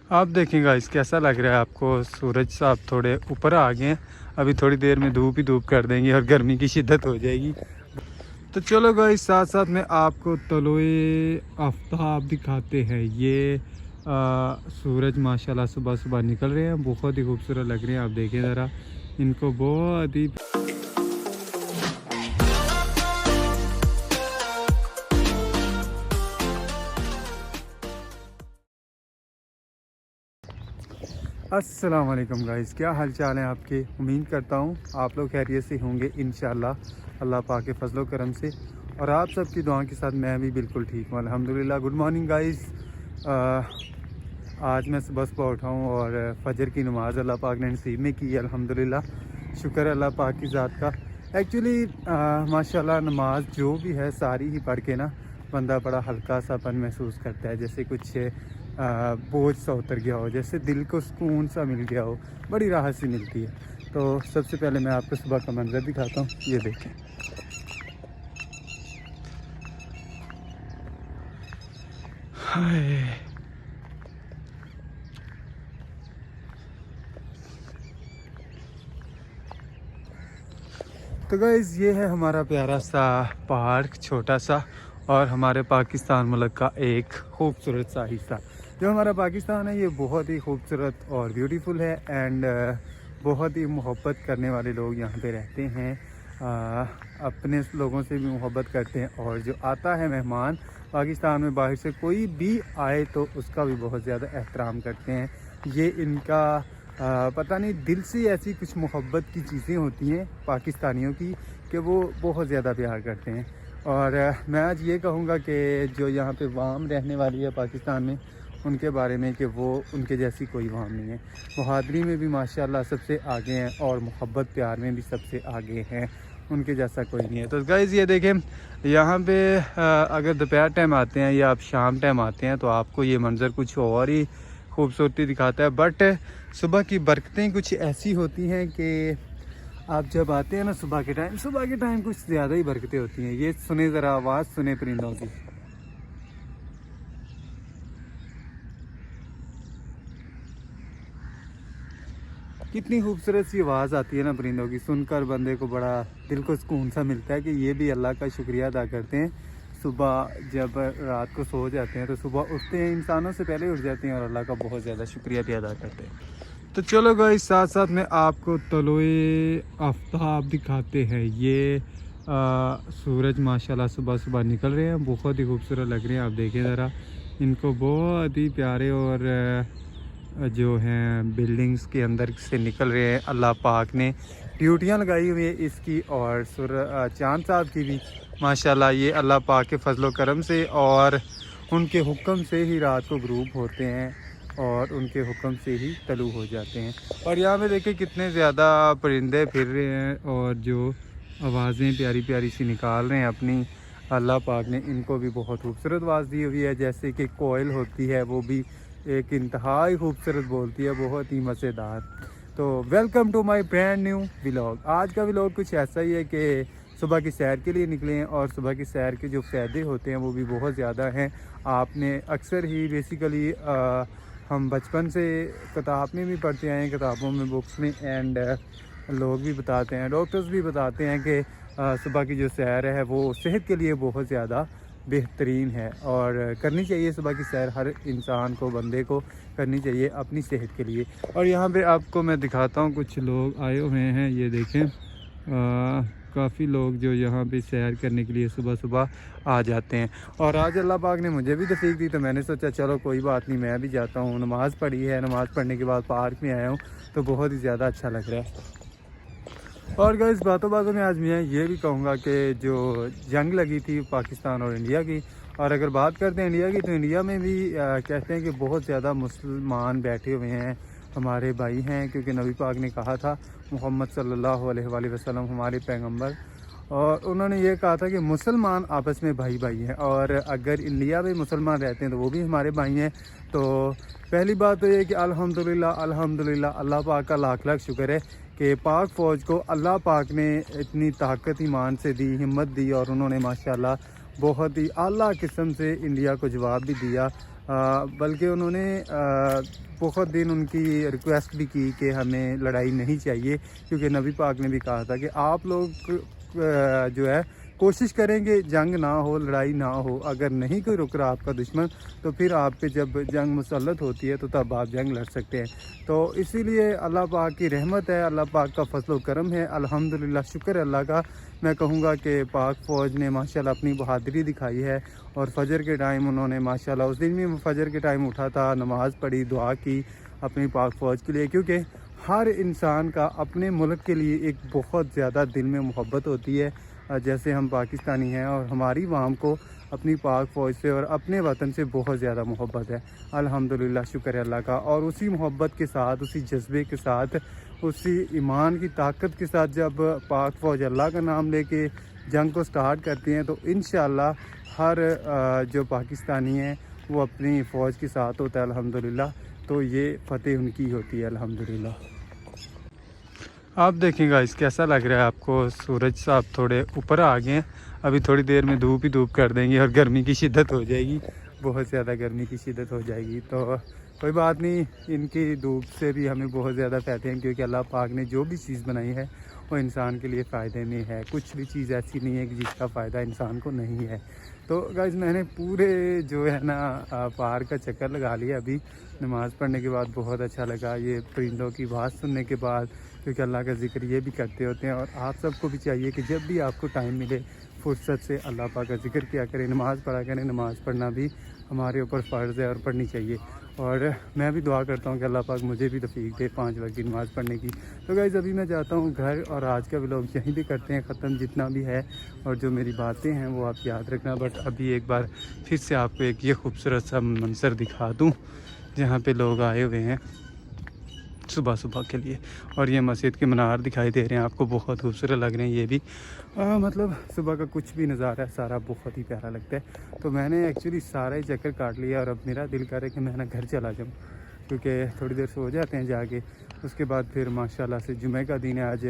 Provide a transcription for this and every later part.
आप देखें गाइस कैसा लग रहा है आपको। सूरज साहब थोड़े ऊपर आ गए हैं, अभी थोड़ी देर में धूप ही धूप कर देंगे और गर्मी की शिद्दत हो जाएगी। तो चलो गाइस साथ साथ में आपको तलोए आफ्ताब दिखाते हैं। ये सूरज माशाल्लाह सुबह सुबह निकल रहे हैं, बहुत ही खूबसूरत लग रहे हैं। आप देखें ज़रा इनको, बहुत ही अस्सलाम वालेकुम गाइस, क्या हाल चाल है आपके। उम्मीद करता हूँ आप लोग खैरियत से होंगे इंशाल्लाह अल्लाह पाक के फजलो करम से, और आप सबकी दुआ के साथ मैं भी बिल्कुल ठीक हूँ अल्हम्दुलिल्लाह। Good morning guys. आज मैं सुबह सुबह उठा हूँ और फजर की नमाज़ अल्लाह पाक ने नसीब में की अल्हम्दुलिल्लाह। शुक्र है अल्लाह पाक की ज़ात का। एक्चुअली माशाल्लाह नमाज जो भी है सारी ही पढ़ के ना बंदा बड़ा हल्का सापन महसूस करता है, जैसे कुछ बोझ सा उतर गया हो, जैसे दिल को सुकून सा मिल गया हो, बड़ी राहत सी मिलती है। तो सबसे पहले मैं आपको सुबह का मंजर दिखाता हूँ, ये देखें। हाय, तो गाइज़ ये है हमारा प्यारा सा पहाड़, छोटा सा, और हमारे पाकिस्तान मुल्क का एक खूबसूरत सा हिस्सा। जो हमारा पाकिस्तान है ये बहुत ही खूबसूरत और ब्यूटीफुल है, एंड बहुत ही मोहब्बत करने वाले लोग यहाँ पे रहते हैं। अपने लोगों से भी मोहब्बत करते हैं, और जो आता है मेहमान पाकिस्तान में बाहर से कोई भी आए तो उसका भी बहुत ज़्यादा एहतराम करते हैं। ये इनका पता नहीं दिल से ऐसी कुछ मोहब्बत की चीज़ें होती हैं पाकिस्तानियों की कि वो बहुत ज़्यादा प्यार करते हैं। और मैं आज ये कहूँगा कि जो यहाँ पे वाम रहने वाली है पाकिस्तान में, उनके बारे में कि वो उनके जैसी कोई वाम नहीं है। बहादरी में भी माशाल्लाह सबसे आगे हैं, और मोहब्बत प्यार में भी सबसे आगे हैं, उनके जैसा कोई नहीं है। तो गाइज़ ये देखें, यहाँ पे अगर दोपहर टाइम आते हैं या आप शाम टाइम आते हैं तो आपको ये मंज़र कुछ और ही खूबसूरती दिखाता है। बट सुबह की बरकतें कुछ ऐसी होती हैं कि आप जब आते हैं ना सुबह के टाइम कुछ ज़्यादा ही बरकतें होती हैं। ये सुने ज़रा आवाज़, सुने परिंदों की, कितनी खूबसूरत सी आवाज़ आती है ना परिंदों की। सुनकर बंदे को बड़ा दिल को सुकून सा मिलता है कि ये भी अल्लाह का शुक्रिया अदा करते हैं। सुबह जब रात को सो जाते हैं तो सुबह उठते हैं, इंसानों से पहले उठ जाते हैं, और अल्लाह का बहुत ज़्यादा शुक्रिया भी अदा करते हैं। तो चलो गाइस साथ साथ में आपको तलोए आफ्ताब दिखाते हैं। ये सूरज माशाल्लाह सुबह सुबह निकल रहे हैं, बहुत ही खूबसूरत लग रहे हैं। आप देखें ज़रा इनको, बहुत ही प्यारे, और जो हैं बिल्डिंग्स के अंदर से निकल रहे हैं। अल्लाह पाक ने ड्यूटियाँ लगाई हुई है इसकी, और चाँद साहब की भी माशाल्लाह। ये अल्लाह पाक के फजलो करम से और उनके हुक्म से ही रात को ग्रूप होते हैं, और उनके हुक्म से ही तलू हो जाते हैं। और यहाँ पे देखिए कितने ज़्यादा परिंदे फिर रहे हैं, और जो आवाज़ें प्यारी प्यारी सी निकाल रहे हैं अपनी। अल्लाह पाक ने इनको भी बहुत खूबसूरत आवाज़ दी हुई है, जैसे कि कोयल होती है, वो भी एक इंतहाई खूबसूरत बोलती है, बहुत ही मज़ेदार। तो welcome to my brand new vlog. आज का व्लॉग कुछ ऐसा ही है कि सुबह की सैर के लिए निकले हैं, और सुबह की सैर के जो फ़ायदे होते हैं वो भी बहुत ज़्यादा हैं। आपने अक्सर ही बेसिकली हम बचपन से किताब में भी पढ़ते आए हैं, किताबों में, बुक्स में, एंड लोग भी बताते हैं, डॉक्टर्स भी बताते हैं कि सुबह की जो सैर है वो सेहत के लिए बहुत ज़्यादा बेहतरीन है, और करनी चाहिए सुबह की सैर। हर इंसान को, बंदे को करनी चाहिए अपनी सेहत के लिए। और यहाँ पे आपको मैं दिखाता हूँ, कुछ लोग आए हुए हैं, ये देखें। काफ़ी लोग जो यहाँ पे सैर करने के लिए सुबह सुबह आ जाते हैं। और आज अल्लाह पाक ने मुझे भी तौफीक दी, तो मैंने सोचा चलो कोई बात नहीं, मैं भी जाता हूँ। नमाज़ पढ़ी है, नमाज़ पढ़ने के बाद पार्क में आया हूँ, तो बहुत ही ज़्यादा अच्छा लग रहा है। और गाइस बातों बातों में आज मैं ये भी कहूँगा कि जो जंग लगी थी पाकिस्तान और इंडिया की, और अगर बात करते हैं इंडिया की, तो इंडिया में भी कहते हैं कि बहुत ज़्यादा मुसलमान बैठे हुए हैं, हमारे भाई हैं, क्योंकि नबी पाक ने कहा था, मोहम्मद सल्लल्लाहु अलैहि वसल्लम हमारे पैगंबर, और उन्होंने ये कहा था कि मुसलमान आपस में भाई भाई हैं, और अगर इंडिया में मुसलमान रहते हैं तो वो भी हमारे भाई हैं। तो पहली बात तो ये कि अल्हम्दुलिल्लाह अल्हम्दुलिल्लाह, अल्लाह पाक का लाख लाख शुक्र है कि पाक फ़ौज को अल्लाह पाक ने इतनी ताकत ईमान से दी, हिम्मत दी, और उन्होंने माशाल्लाह बहुत ही आला किस्म से इंडिया को जवाब भी दिया। बल्कि उन्होंने बहुत दिन उनकी रिक्वेस्ट भी की कि हमें लड़ाई नहीं चाहिए, क्योंकि नबी पाक ने भी कहा था कि आप लोग जो है कोशिश करेंगे जंग ना हो, लड़ाई ना हो। अगर नहीं कोई रुक रहा आपका दुश्मन, तो फिर आप पे जब जंग मुसल्लत होती है तो तब आप जंग लड़ सकते हैं। तो इसीलिए अल्लाह पाक की रहमत है, अल्लाह पाक का फजल करम है, अल्हम्दुलिल्लाह, शुक्र है अल्लाह का। मैं कहूँगा कि पाक फ़ौज ने माशाल्लाह अपनी बहादुरी दिखाई है। और फजर के टाइम उन्होंने माशाल्लाह, उस दिन भी फजर के टाइम उठा था, नमाज़ पढ़ी, दुआ की अपनी पाक फ़ौज के लिए, क्योंकि हर इंसान का अपने मुल्क के लिए एक बहुत ज़्यादा दिल में मोहब्बत होती है। जैसे हम पाकिस्तानी हैं और हमारी वाम को अपनी पाक फ़ौज से और अपने वतन से बहुत ज़्यादा मोहब्बत है। अल्हम्दुलिल्लाह, शुक्र है अल्लाह का। और उसी मोहब्बत के साथ, उसी जज्बे के साथ, उसी ईमान की ताकत के साथ जब पाक फ़ौज अल्लाह का नाम लेके जंग को स्टार्ट करती हैं, तो इंशाअल्लाह हर जो पाकिस्तानी है वो अपनी फ़ौज के साथ होता है अल्हम्दुलिल्लाह। तो ये फ़तेह उनकी होती है अल्हम्दुलिल्लाह। आप देखेंगे इस कैसा लग रहा है आपको, सूरज साहब थोड़े ऊपर आ गए हैं, अभी थोड़ी देर में धूप ही धूप कर देंगे और गर्मी की शिद्दत हो जाएगी, बहुत ज़्यादा गर्मी की शिद्दत हो जाएगी। तो कोई बात नहीं, इनकी धूप से भी हमें बहुत ज़्यादा फ़ायदे हैं, क्योंकि अल्लाह पाक ने जो भी चीज़ बनाई है वो इंसान के लिए फ़ायदे में है। कुछ भी चीज़ ऐसी नहीं है कि जिसका फ़ायदा इंसान को नहीं है। तो गाइस, मैंने पूरे जो है ना पार्क का चक्कर लगा लिया अभी नमाज़ पढ़ने के बाद। बहुत अच्छा लगा ये परिंदों की आवाज़ सुनने के बाद, क्योंकि अल्लाह का ज़िक्र ये भी करते होते हैं। और आप सबको भी चाहिए कि जब भी आपको टाइम मिले, फुर्सत से अल्लाह पाक का ज़िक्र किया करें, नमाज़ पढ़ा करें। नमाज़ पढ़ना भी हमारे ऊपर फ़र्ज़ है और पढ़नी चाहिए। और मैं भी दुआ करता हूँ कि अल्लाह पाक मुझे भी तौफ़ीक दे 5 वक्त की नमाज़ पढ़ने की। तो गाइस, अभी मैं जाता हूँ घर और आज का व्लॉग यहीं भी करते हैं ख़त्म, जितना भी है। और जो मेरी बातें हैं वो आप याद रखना। बट अभी एक बार फिर से आपको एक ये खूबसूरत सा मंजर दिखा दूँ, जहाँ पे लोग आए हुए हैं सुबह सुबह के लिए। और ये मस्जिद के मीनार दिखाई दे रहे हैं आपको, बहुत खूबसूरत लग रहे हैं ये भी। मतलब सुबह का कुछ भी नज़ारा है, सारा बहुत ही प्यारा लगता है। तो मैंने एक्चुअली सारा ही चक्कर काट लिया और अब मेरा दिल कर रहा है कि मैं ना घर चला जाऊँ, क्योंकि थोड़ी देर सो जाते हैं जाके। उसके बाद फिर माशाल्लाह से जुमे का दिन है आज।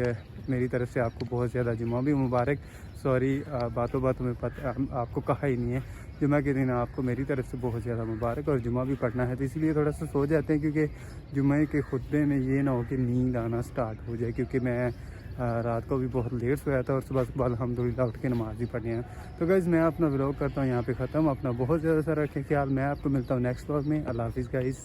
मेरी तरफ से आपको बहुत ज़्यादा जुमा भी मुबारक। सॉरी, बातों बातों में आपको कहा ही नहीं है। जुमा के दिन आपको मेरी तरफ से बहुत ज़्यादा मुबारक। और जुमा भी पढ़ना है, तो इसलिए थोड़ा सा सो जाते हैं, क्योंकि जुमे के खुतबे में ये ना हो कि नींद आना स्टार्ट हो जाए, क्योंकि मैं रात को भी बहुत लेट सोया था और सुबह सुबह अल्हम्दुलिल्लाह उठ के नमाज़ भी पढ़ी है। तो गाइज़, मैं अपना व्लॉग करता हूँ यहाँ पे ख़त्म। अपना बहुत ज़्यादा सा रखें ख्याल। मैं आपको मिलता हूँ नेक्स्ट व्लॉग में। अल्लाह हाफ़िज़ गाइज़।